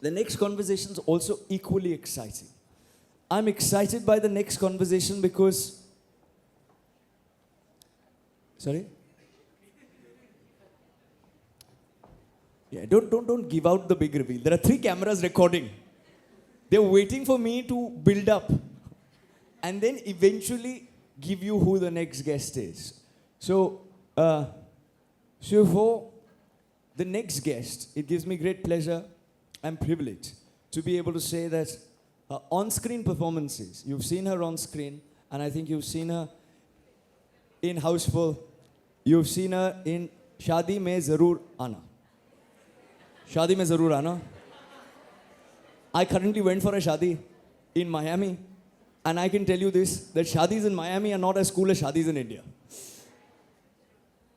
The next conversation is also equally exciting. I'm excited by the next conversation because. Sorry? Yeah, don't give out the big reveal. There are 3 cameras recording. They're waiting for me to build up and then eventually give you who the next guest is. So for the next guest, it gives me great pleasure and privilege to be able to say that her on-screen performances, you've seen her on screen, and I think you've seen her in Houseful, you've seen her in Shaadi Mein Zarur Aana. Shaadi Mein Zarur Aana. I currently went for a Shaadi in Miami, and I can tell you this, that Shaadis in Miami are not as cool as Shaadis in India.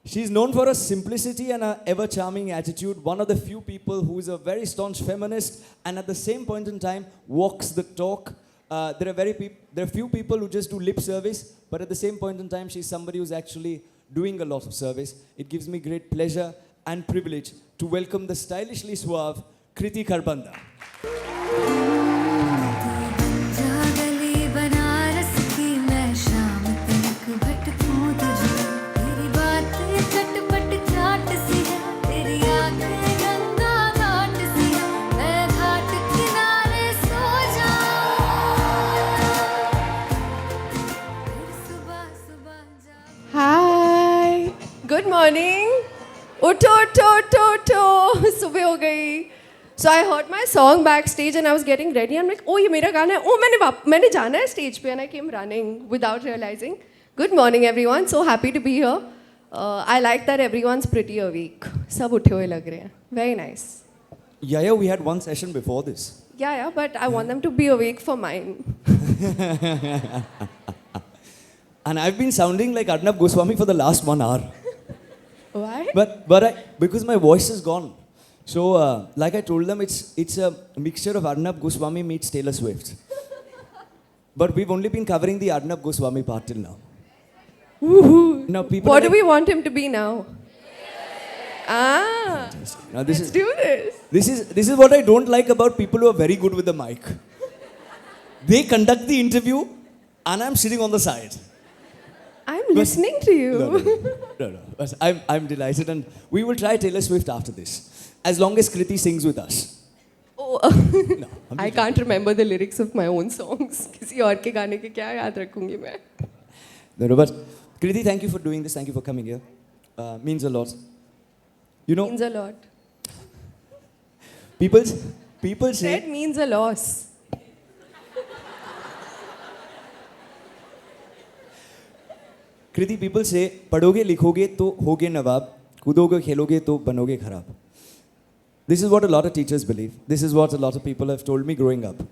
She's known for her simplicity and her ever-charming attitude, one of the few people who is a very staunch feminist and at the same point in time walks the talk. There are few people who just do lip service, but at the same point in time, she's somebody who's actually doing a lot of service. It gives me great pleasure and privilege to welcome the stylishly suave Kriti Kharbanda. Hi, good morning. उठो सुबह हो गई. So I heard my song backstage and I was getting ready. I'm like, oh ये मेरा गाना है. Oh मैंने जाना है stage पे, and I came running without realizing. Good morning everyone. So happy to be here. I like that everyone's pretty awake. सब उठे हुए लग रहे हैं. Very nice. Yeah, we had one session before this. Yeah, but I want them to be awake for mine. And I've been sounding like Arnab Goswami for the last 1 hour. Why? But because my voice is gone. So, like I told them, it's a mixture of Arnab Goswami meets Taylor Swift. But we've only been covering the Arnab Goswami part till now. Woohoo. Now people. What do we want him to be now? Ah. Now Let's do this. This is what I don't like about people who are very good with the mic. They conduct the interview, and I'm sitting on the side. I'm listening to you. No. But I'm delighted, and we will try Taylor Swift after this, as long as Kriti sings with us. Oh, No, I'm I can't remember the lyrics of my own songs. किसी और के गाने के क्या याद रखूंगी मैं? No, but Kriti, thank you for doing this. Thank you for coming here. Means a lot. You know, Means a lot. people say. That means a loss. Kriti, people say, पढ़ोगे लिखोगे तो होगे नवाब, कूदोगे खेलोगे तो बनोगे खराब. This is what a lot of teachers believe. This is what a lot of people have told me growing up.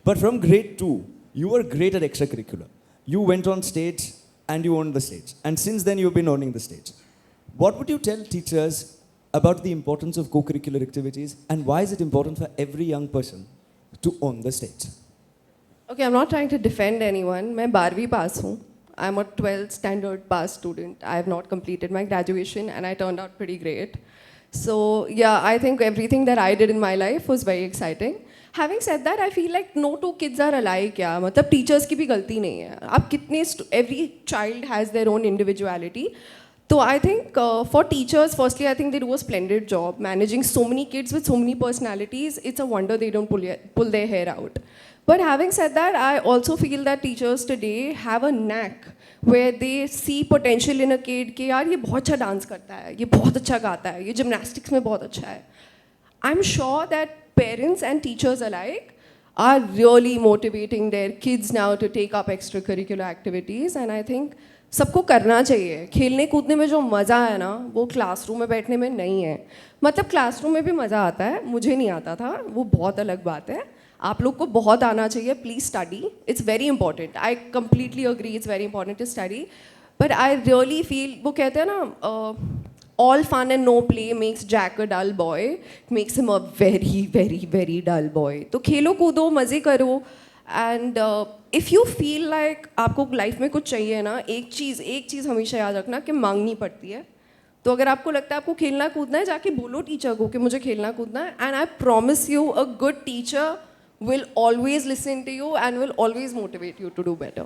But from grade 2, you were great at extracurricular. You went on stage and you owned the stage. And since then, you've been owning the stage. What would you tell teachers about the importance of co-curricular activities, and why is it important for every young person to own the stage? Okay, I'm not trying to defend anyone. मैं 12वीं पास हूँ. I'm a 12th standard pass student. I have not completed my graduation and I turned out pretty great. So yeah, I think everything that I did in my life was very exciting. Having said that, I feel like no two kids are alike. Yeah, मतलब teachers की भी गलती नहीं है. आप कितने every child has their own individuality. So I think for teachers, firstly, I think they do a splendid job managing so many kids with so many personalities. It's a wonder they don't pull their hair out. But having said that, I also feel that teachers today have a knack where they see potential in a kid कि यार ये बहुत अच्छा dance करता है, ये बहुत अच्छा गाता है, ये gymnastics में बहुत अच्छा है. I'm sure that parents and teachers alike are really motivating their kids now to take up extracurricular activities, and I think सबको करना चाहिए. खेलने कूदने में जो मज़ा है ना, वो क्लासरूम में बैठने में नहीं है. मतलब क्लासरूम में भी मज़ा आता है, मुझे नहीं आता था, वो बहुत अलग बात है. आप लोग को बहुत आना चाहिए. Please study, it's very important. I completely agree, it's very important to study. But I really feel, वो कहते हैं ना, all fun and no play makes Jack a dull boy, makes him a very very very dull boy. तो खेलो कूदो, मज़े करो. And if you feel like आपको लाइफ में कुछ चाहिए ना, एक चीज़ हमेशा याद रखना कि मांगनी पड़ती है. तो अगर आपको लगता है आपको खेलना कूदना है, जाके बोलो टीचर को कि मुझे खेलना कूदना है, and I promise you a good teacher will always listen to you and will always motivate you to do better.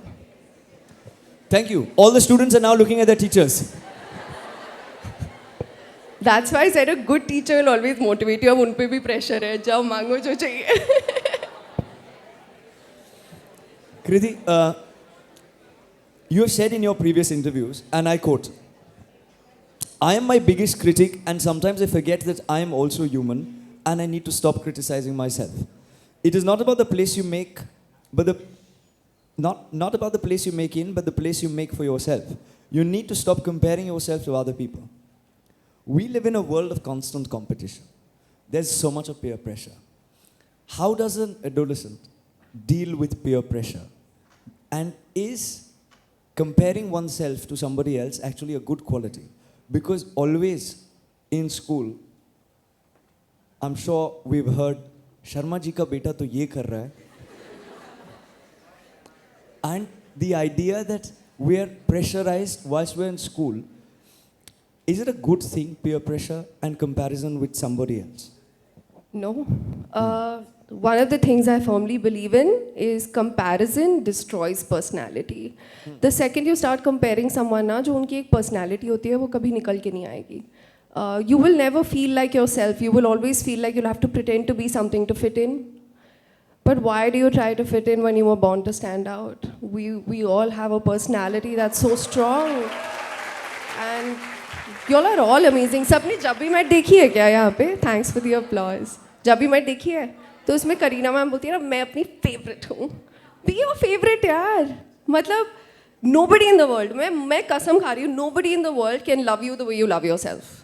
Thank you. All the students are now looking at their teachers. That's why I said a good teacher will always motivate you. अब उन पे भी pressure है, जाओ मांगो जो चाहिए. Kriti, you have said in your previous interviews, and I quote, I am my biggest critic and sometimes I forget that I am also human and I need to stop criticizing myself. It is not about the place you make, but not about the place you make in, but the place you make for yourself. You need to stop comparing yourself to other people. We live in a world of constant competition. There's so much of peer pressure. How does an adolescent deal with peer pressure? And is comparing oneself to somebody else actually a good quality? Because always in school, I'm sure we've heard, Sharma ji का बेटा तो ये कर रहा है. And the idea that we are pressurized whilst we're in school, is it a good thing, peer pressure and comparison with somebody else? No. One of the things I firmly believe in is comparison destroys personality. The second you start comparing someone ना, जो उनकी एक personality होती है, वो कभी निकल के नहीं आएगी. You will never feel like yourself. You will always feel like you'll have to pretend to be something to fit in. But why do you try to fit in when you were born to stand out? We all have a personality that's so strong. And you all are all amazing. सबने जब भी मैं देखी है क्या यहाँ पे? Thanks for the applause. जब भी मैं देखी है, तो उसमें करीना मैम बोलती है ना, मैं अपनी favorite हूँ. Be your favorite यार. मतलब nobody in the world, मैं कसम खा रही हूँ, nobody in the world can love you the way you love yourself.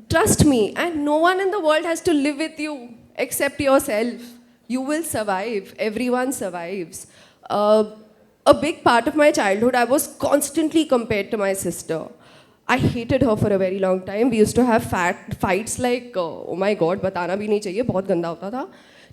Trust me, and no one in the world has to live with you except yourself. You will survive. Everyone survives. A big part of my childhood, I was constantly compared to my sister. I hated her for a very long time. We used to have fights like, oh my God, बताना भी नहीं चाहिए, बहुत गंदा होता था.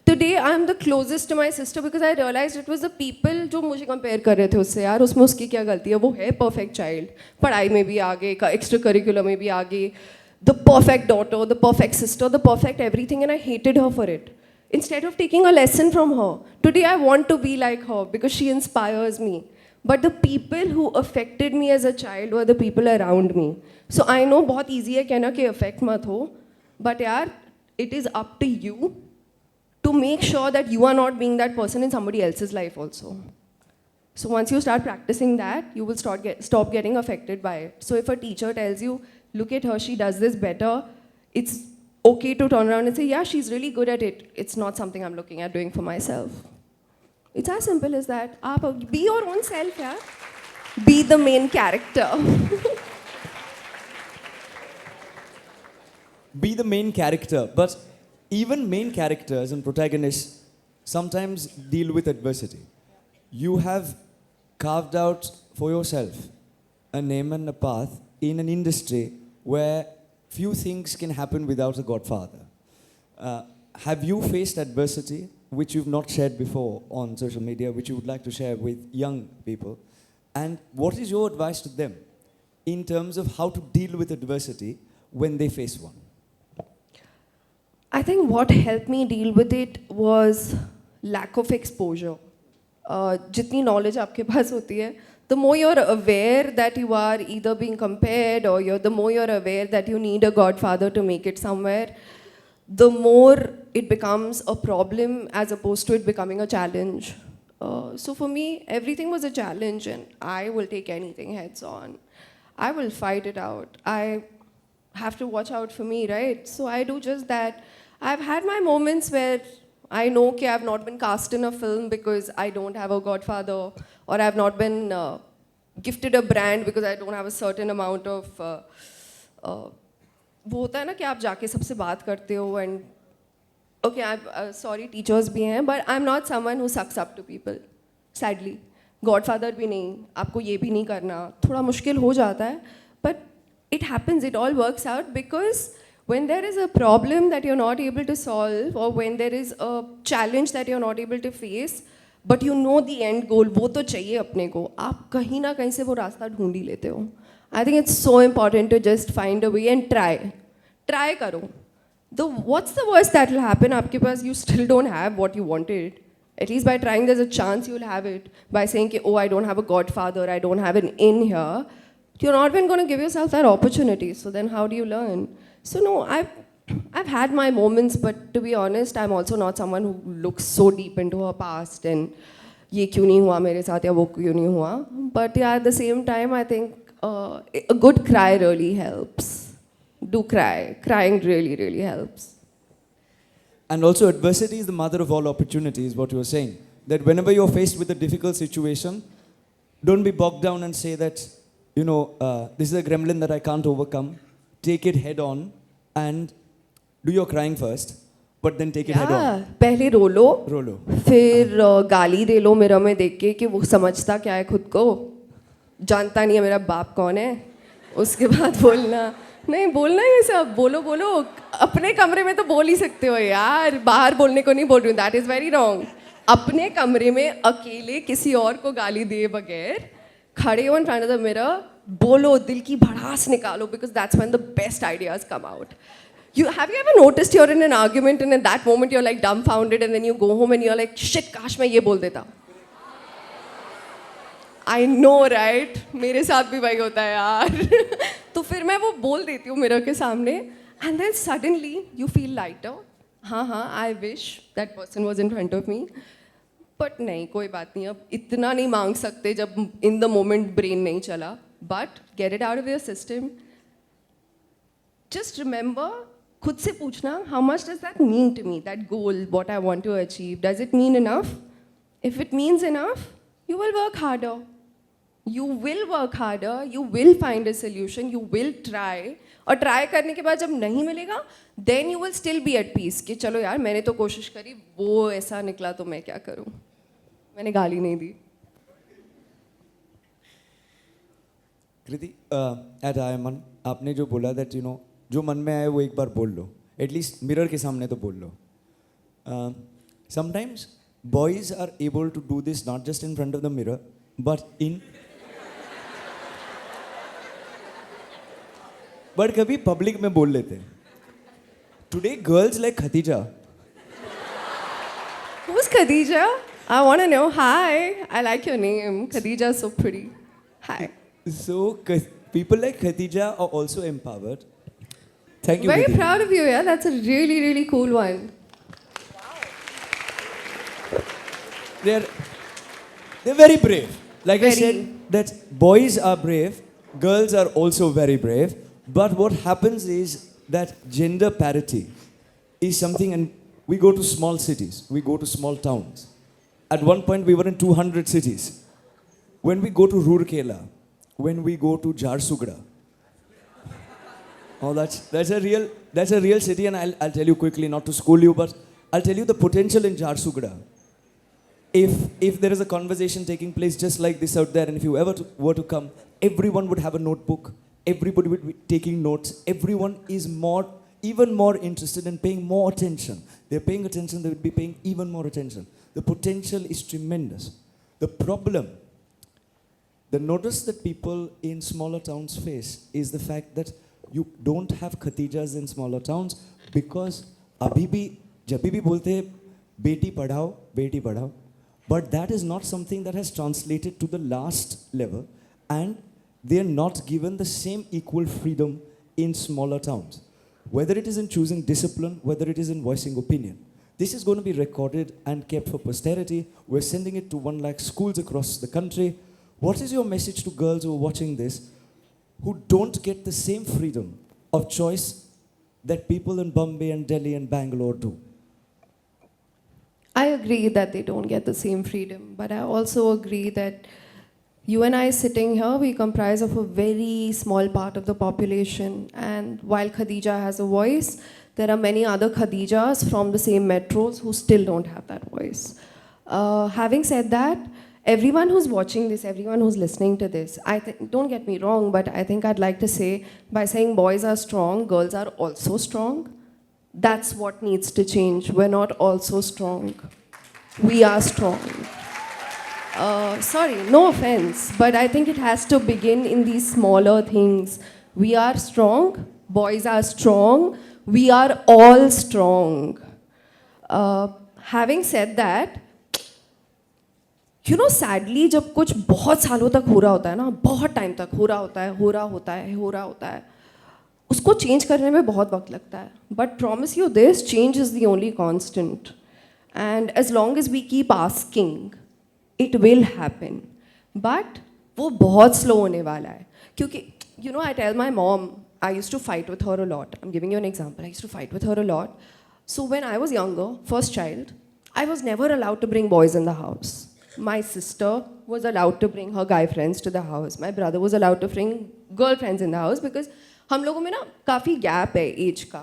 Today, I am the closest to my sister because I realized it was the people जो मुझे compare कर रहे थे उससे. यार उसमें उसकी क्या गलती है? वो है perfect child. पढ़ाई में भी आगे, extra curricular में भी आगे. The perfect daughter, the perfect sister, the perfect everything, and I hated her for it. Instead of taking a lesson from her, today I want to be like her because she inspires me. But the people who affected me as a child were the people around me. So I know बहुत easy है कहना कि affect मत हो, but यार, it is up to you to make sure that you are not being that person in somebody else's life also. So once you start practicing that, you will stop getting affected by it. So if a teacher tells you, look at her, she does this better, it's okay to turn around and say, yeah, she's really good at it. It's not something I'm looking at doing for myself. It's as simple as that. Be your own self, yeah. Be the main character. Be the main character, but even main characters and protagonists sometimes deal with adversity. You have carved out for yourself a name and a path in an industry where few things can happen without a godfather. Have you faced adversity which you've not shared before on social media, which you would like to share with young people? And what is your advice to them in terms of how to deal with adversity when they face one? I think what helped me deal with it was lack of exposure. जितनी knowledge आपके पास होती है, the more you're aware that you are either being compared or the more you're aware that you need a godfather to make it somewhere, the more it becomes a problem as opposed to it becoming a challenge. So for me, everything was a challenge and I will take anything heads on. I will fight it out. I have to watch out for me, right? So I do just that. I've had my moments where I know that I've not been cast in a film because I don't have a godfather, or I've not been gifted a brand because I don't have a certain amount of वो होता है ना कि आप जाके सबसे बात करते हो and okay, I'm sorry, teachers भी हैं, but I'm not someone who sucks up to people. Sadly, godfather भी नहीं, आपको ये भी नहीं करना, थोड़ा मुश्किल हो जाता है, but it happens, it all works out because when there is a problem that you're not able to solve or when there is a challenge that you're not able to face, but you know the end goal, वो तो चाहिए अपने को, आप कहीं ना कहीं से वो रास्ता ढूंढ ही लेते हो. I think it's so important to just find a way and try. Try karo. What's the worst that will happen? आपके पास you still don't have what you wanted. At least by trying, there's a chance you'll have it. By saying, oh, I don't have a godfather, I don't have an in here, you're not even going to give yourself that opportunity. So then how do you learn? So no, I've had my moments, but to be honest, I'm also not someone who looks so deep into her past and ये क्यों नहीं हुआ मेरे साथ या वो क्यों नहीं हुआ. But yeah, at the same time, I think a good cry really helps. Do cry. Crying really, really helps. And also, adversity is the mother of all opportunities, what you were saying. That whenever you're faced with a difficult situation, don't be bogged down and say that, this is a gremlin that I can't overcome. Take it head on and do your crying first, but then take it head on. पहले रो लो, रो लो. फिर गाली दे लो mirror में देख के कि वो समझता क्या है खुद को, जानता नहीं है मेरा बाप कौन है. उसके बाद बोलना ये सब बोलो अपने कमरे में तो बोल ही सकते हो यार, बाहर बोलने को नहीं बोल रही हूँ. That is very wrong. अपने कमरे में अकेले किसी और को गाली दे बगैर खड़े हो in front of the mirror, बोलो, दिल की भड़ास निकालो, because that's when the best ideas come out. Have you ever noticed you're in an argument and in that moment you're like dumbfounded and then you go home and you're like, shit, काश मैं ये बोल देता. I know, right? मेरे साथ भी वही होता है यार. तो फिर मैं वो बोल देती हूँ मिरर के सामने and then suddenly you feel lighter. हाँ, I wish that person was in front of me. But नहीं, कोई बात नहीं, अब इतना नहीं मांग सकते जब in the moment brain नहीं चला. But get it out of your system. Just remember, खुद से पूछना, how much does that mean to me, that goal, what I want to achieve? Does it mean enough? If it means enough, you will work harder. You will work harder, you will find a solution, you will try. और try करने के बाद जब नहीं मिलेगा, then you will still be at peace. कि चलो यार, मैंने तो कोशिश करी, वो ऐसा निकला तो मैं क्या करूँ? मैंने गाली नहीं दी. कृति, at IMN, आपने जो बोला that जो मन में आए वो एक बार बोल लो. एटलीस्ट मिरर के सामने तो बोल लो. Sometimes boys are able to do this not just in front of the mirror, but but कभी पब्लिक में बोल लेते. Today girls like Khadija. Who's Khadija? I want to know. Hi, I like your name. Khadija is so pretty. Hi. So people like Khadija are also empowered. Thank you. Very Khadija. proud of you, yeah. That's a really, really cool one. They're very brave. Like I Very. said, that boys are brave, girls are also very brave. But what happens is that gender parity is something, and we go to small cities, we go to small towns. At one point, we were in 200 cities. When we go to Roorkela, when we go to Jharsuguda, oh, that's a real city, and I'll tell you quickly, not to school you, but I'll tell you the potential in Jharsuguda. If there is a conversation taking place just like this out there, and if you ever were to come, everyone would have a notebook. Everybody would be taking notes. Everyone is even more interested in paying more attention. They're paying attention, they would be paying even more attention. The potential is tremendous. The problem, the notice that people in smaller towns face is the fact that you don't have Khatijas in smaller towns because abhi bhi, jab bhi bolte hai, beti padhao, but that is not something that has translated to the last level, and they are not given the same equal freedom in smaller towns. Whether it is in choosing discipline, whether it is in voicing opinion. This is going to be recorded and kept for posterity. We're sending it to 1 lakh schools across the country. What is your message to girls who are watching this who don't get the same freedom of choice that people in Bombay and Delhi and Bangalore do? I agree that they don't get the same freedom, but I also agree that you and I sitting here, we comprise of a very small part of the population. And while Khadija has a voice, there are many other Khadijas from the same metros who still don't have that voice. Having said that, everyone who's watching this, everyone who's listening to this, don't get me wrong, but I think I'd like to say, by saying boys are strong, girls are also strong, that's what needs to change. We're not also strong. We are strong. Sorry, no offense, but I think it has to begin in these smaller things. We are strong, boys are strong, we are all strong. Having said that, you know sadly जब कुछ बहुत सालों तक हो रहा होता है ना, बहुत टाइम तक हो रहा होता है, हो रहा होता है, हो रहा होता है, उसको चेंज करने में बहुत वक्त लगता है. But promise you this, change is the only constant. And as long as we keep asking, it will happen. But वो बहुत स्लो होने वाला है. क्योंकि you know I tell my mom, I use to fight with her a lot. I am giving you an example. I use to fight with her a lot. So when I was younger, first child, I was never allowed to bring boys in the house. My sister was allowed to bring her guy friends to the house. My brother was allowed to bring girlfriends in the house because हम लोगों में ना काफ़ी gap है age का.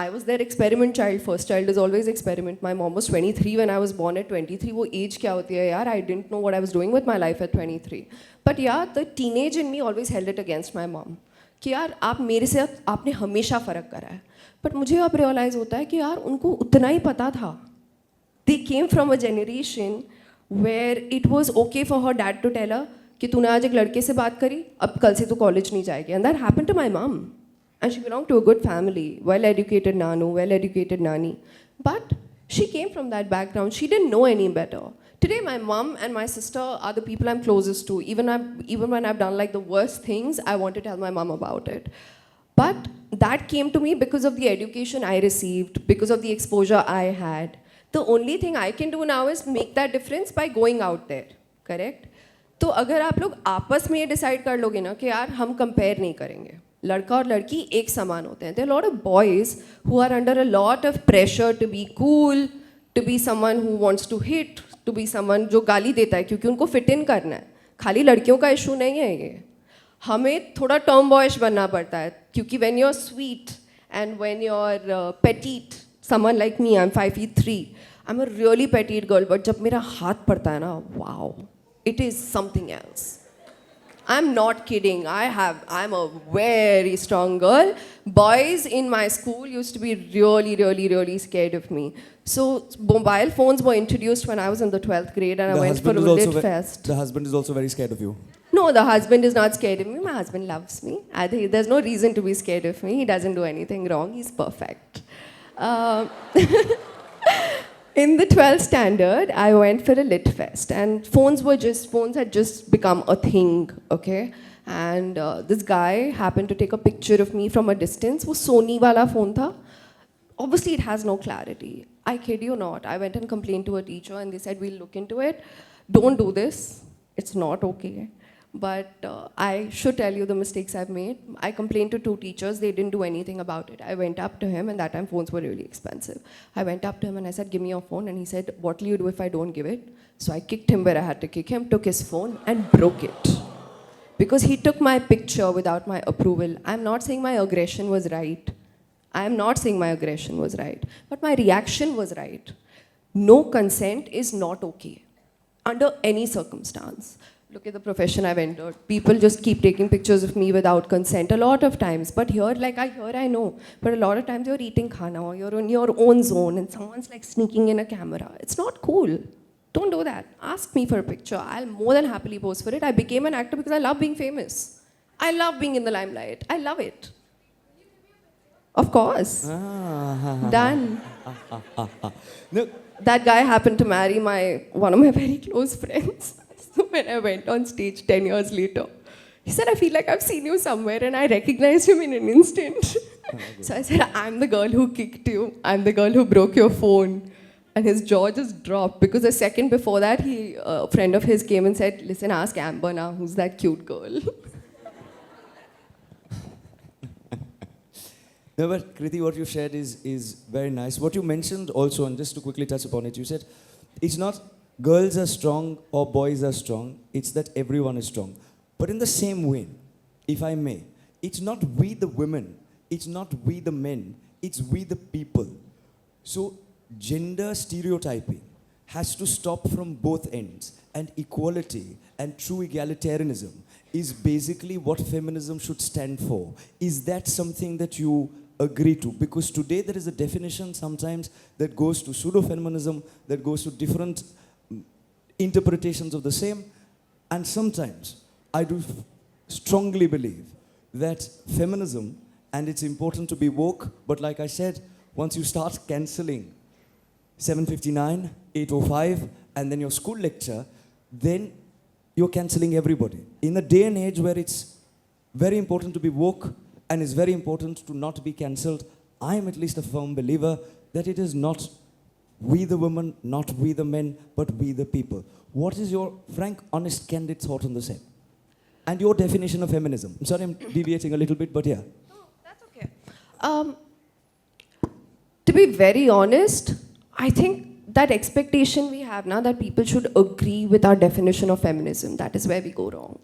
I was their experiment child. First child is always experiment. My mom was 23 when I was born. At 23, वो age क्या होती है यार? I didn't know what I was doing with my life at 23. But yeah, the teenage in me always held it against my mom. कि यार आप मेरे से आपने हमेशा फ़र्क करा है. बट मुझे अब रियलाइज़ होता है कि यार उनको उतना ही पता था. They came from a generation where it was okay for her dad to tell her कि तूने आज एक लड़के से बात करी, अब कल से तू कॉलेज नहीं जाएगी. And that happened to my mum. And she belong to a good family, well educated नानू, वेल एजुकेटेड नानी. But she came from that background. She didn't know any better. Today, my mom and my sister are the people I'm closest to. Even when I've done like the worst things, I want to tell my mom about it. But that came to me because of the education I received, because of the exposure I had. The only thing I can do now is make that difference by going out there. Correct? तो अगर आप लोग आपस में ये decide कर लोगे ना कि यार हम कंपेयर नहीं करेंगे, लड़का और लड़की एक समान होते हैं. There are a lot of boys who are under a lot of pressure to be cool, to be someone who wants to hit, to be someone जो गाली देता है क्योंकि उनको फिट इन करना है. खाली लड़कियों का इशू नहीं है ये. हमें थोड़ा टर्म बॉयश बनना पड़ता है क्योंकि when you're sweet and when you're petite, someone like me, I'm 5'3", I'm a really petite girl, but जब मेरा हाथ पड़ता है ना, wow, it is something else. I'm not kidding. I'm a very strong girl. Boys in my school used to be really, really, really scared of me. So mobile phones were introduced when I was in the 12th grade and I went for a lit fest. The husband is also very scared of you. No, the husband is not scared of me. My husband loves me. I think there's no reason to be scared of me. He doesn't do anything wrong. He's perfect. In the 12th standard, I went for a lit fest, and phones had just become a thing, okay? And this guy happened to take a picture of me from a distance. वो Sony वाला phone था. Obviously, it has no clarity. I kid you not. I went and complained to a teacher, and they said, we'll look into it. Don't do this. It's not okay. But I should tell you the mistakes I've made. I complained to 2 teachers. They didn't do anything about it. I went up to him, and that time phones were really expensive. I went up to him and I said, give me your phone. And he said, what will you do if I don't give it? So I kicked him where I had to kick him, took his phone and broke it. Because he took my picture without my approval. I'm not saying my aggression was right. I am not saying my aggression was right. But my reaction was right. No consent is not okay. Under any circumstance. Look at the profession I've entered. People just keep taking pictures of me without consent a lot of times. But here, I know. But a lot of times you're eating khana or you're in your own zone and someone's like sneaking in a camera. It's not cool. Don't do that. Ask me for a picture. I'll more than happily pose for it. I became an actor because I love being famous. I love being in the limelight. I love it. Of course. Done. No. That guy happened to marry one of my very close friends. So when I went on stage 10 years later, he said, I feel like I've seen you somewhere, and I recognized him in an instant. So I said, I'm the girl who kicked you. I'm the girl who broke your phone. And his jaw just dropped because a second before that, a friend of his came and said, listen, ask Amber now, who's that cute girl? No, but Kriti, what you shared is very nice. What you mentioned also, and just to quickly touch upon it, you said it's not girls are strong or boys are strong, it's that everyone is strong. But in the same way, if I may, it's not we the women, it's not we the men, it's we the people. So gender stereotyping has to stop from both ends, and equality and true egalitarianism is basically what feminism should stand for. Is that something that you agree to? Because today there is a definition sometimes that goes to pseudo-feminism, that goes to different interpretations of the same. And sometimes I do strongly believe that feminism, and it's important to be woke, but like I said, once you start cancelling 7:59, 8:05, and then your school lecture, then you're cancelling everybody. In a day and age where it's very important to be woke and it's very important to not be cancelled, I am at least a firm believer that it is not we the women, not we the men, but we the people. What is your frank, honest, candid thought on the same? And your definition of feminism? I'm sorry I'm deviating a little bit, but yeah. No, that's okay. To be very honest, I think that expectation we have now that people should agree with our definition of feminism, that is where we go wrong.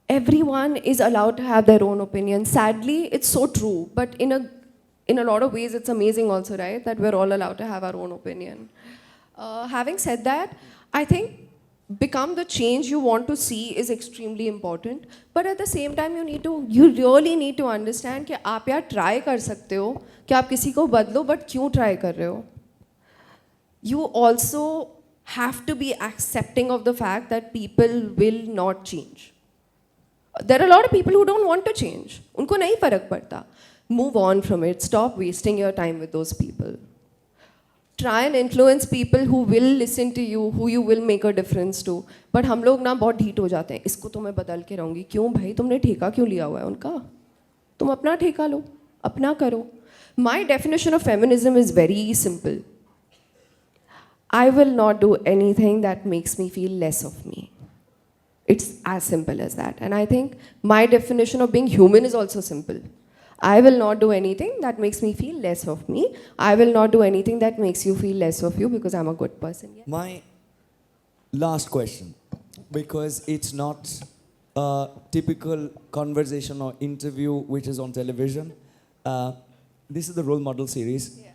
Everyone is allowed to have their own opinion. Sadly, it's so true, but in a lot of ways, it's amazing also, right? That we're all allowed to have our own opinion. Having said that, I think become the change you want to see is extremely important. But at the same time, you really need to understand कि आप यार try कर सकते हो कि आप किसी को बदलो, but क्यों try कर रहे हो? You also have to be accepting of the fact that people will not change. There are a lot of people who don't want to change. उनको नहीं फर्क पड़ता. Move on from it. Stop wasting your time with those people. Try and influence people who will listen to you, who you will make a difference to. But हम लोग ना बहुत ढीठ हो जाते हैं. इसको तो मैं बदल के रहूँगी. क्यों भाई तुमने ठेका क्यों लिया हुआ है उनका? तुम अपना ठेका लो, अपना करो. My definition of feminism is very simple. I will not do anything that makes me feel less of me. It's as simple as that. And I think my definition of being human is also simple. I will not do anything that makes me feel less of me. I will not do anything that makes you feel less of you because I'm a good person. Yeah. My last question, because it's not a typical conversation or interview which is on television. This is the role model series. Yeah.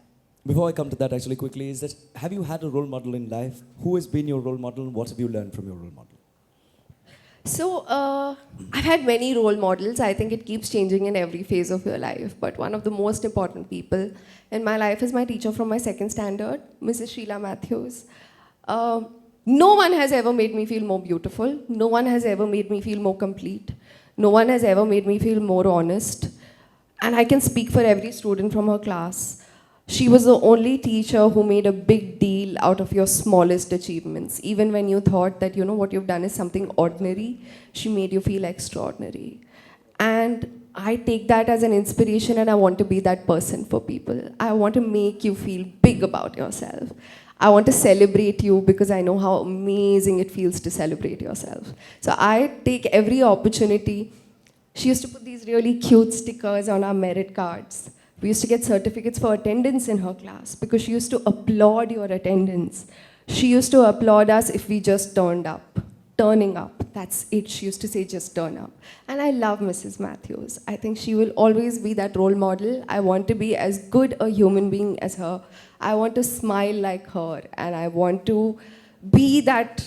Before I come to that actually quickly, is that have you had a role model in life? Who has been your role model and what have you learned from your role model? So, I've had many role models. I think it keeps changing in every phase of your life. But one of the most important people in my life is my teacher from my second standard, Mrs. Sheila Matthews. No one has ever made me feel more beautiful. No one has ever made me feel more complete. No one has ever made me feel more honest. And I can speak for every student from her class. She was the only teacher who made a big deal out of your smallest achievements. Even when you thought that, what you've done is something ordinary, she made you feel extraordinary. And I take that as an inspiration and I want to be that person for people. I want to make you feel big about yourself. I want to celebrate you because I know how amazing it feels to celebrate yourself. So I take every opportunity. She used to put these really cute stickers on our merit cards. We used to get certificates for attendance in her class because she used to applaud your attendance. She used to applaud us if we just turned up. Turning up, that's it. She used to say, just turn up. And I love Mrs. Matthews. I think she will always be that role model. I want to be as good a human being as her. I want to smile like her. And I want to be that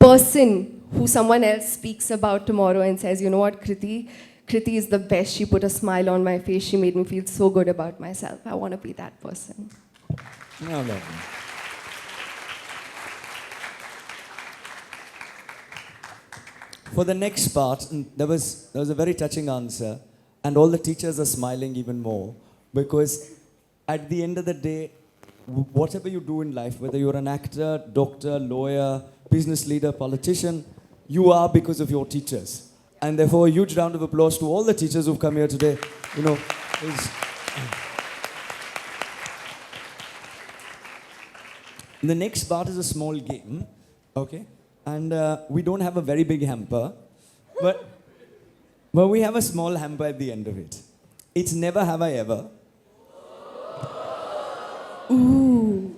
person who someone else speaks about tomorrow and says, you know what, Kriti is the best. She put a smile on my face. She made me feel so good about myself. I want to be that person. No, no. For the next part, there was a very touching answer, and all the teachers are smiling even more because at the end of the day, whatever you do in life, whether you're an actor, doctor, lawyer, business leader, politician, you are because of your teachers. And therefore, a huge round of applause to all the teachers who've come here today. The next part is a small game, okay? And we don't have a very big hamper, but we have a small hamper at the end of it. It's never have I ever. Ooh.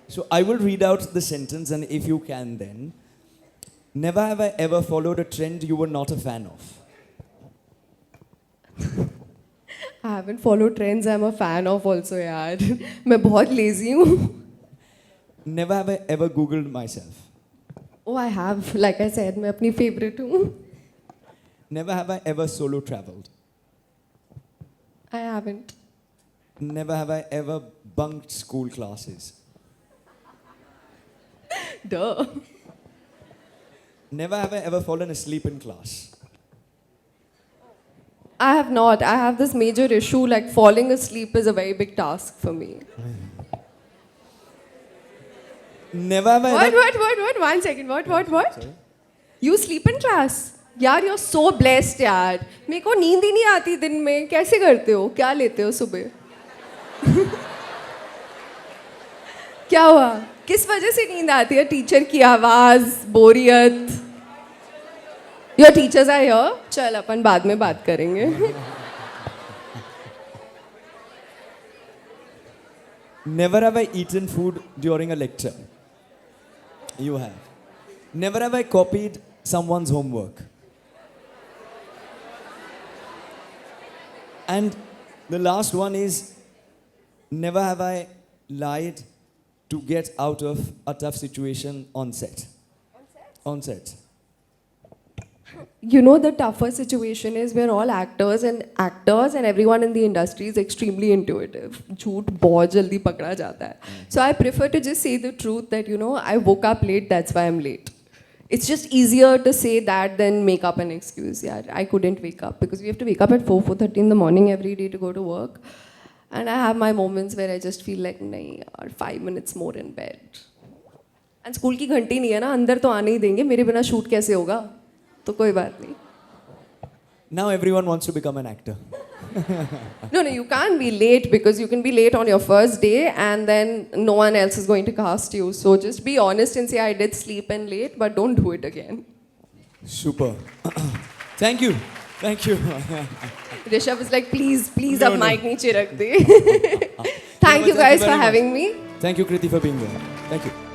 So I will read out the sentence, and if you can then. Never have I ever followed a trend you were not a fan of. I haven't followed trends I'm a fan of also, yaar. मैं बहुत lazy हूँ. Never have I ever Googled myself. Oh, I have. Like I said, मैं अपनी favorite हूँ. Never have I ever solo traveled. I haven't. Never have I ever bunked school classes. Duh. Never have I ever fallen asleep in class. I have not. I have this major issue, like falling asleep is a very big task for me. Never have I What? 1 second. What? Sorry? You sleep in class? यार you're so blessed यार. मेरे को नींद ही नहीं आती दिन में. कैसे करते हो? क्या लेते हो सुबह? क्या हुआ? किस वजह से नींद आती है? टीचर की आवाज, बोरियत. Your teachers are here. चल अपन बाद में बात करेंगे. Never have I eaten food during a lecture. You have. Never have I copied someone's homework. And the last one is never have I lied to get out of a tough situation on set. On set. You know, the tougher situation is we're all actors and everyone in the industry is extremely intuitive. झूठ बहुत जल्दी पकड़ा जाता है. So I prefer to just say the truth that, you know, I woke up late, that's why I'm late. It's just easier to say that than make up an excuse. Yeah, I couldn't wake up because we have to wake up at 4:30 in the morning every day to go to work. And I have my moments where I just feel like, nahi yaar, 5 minutes more in bed. And school की घंटी नहीं है ना, अंदर तो आने ही देंगे, मेरे बिना शूट कैसे होगा? तो कोई बात नहीं. Now everyone wants to become an actor. No, you can't be late because you can be late on your first day and then no one else is going to cast you. So just be honest and say, I did sleep in late, but don't do it again. Super. Thank you. Thank you. Rishabh is like, please, No, ab no. mic niche rakh de. Thank you guys for very having me. Thank you, Kriti, for being there. Thank you.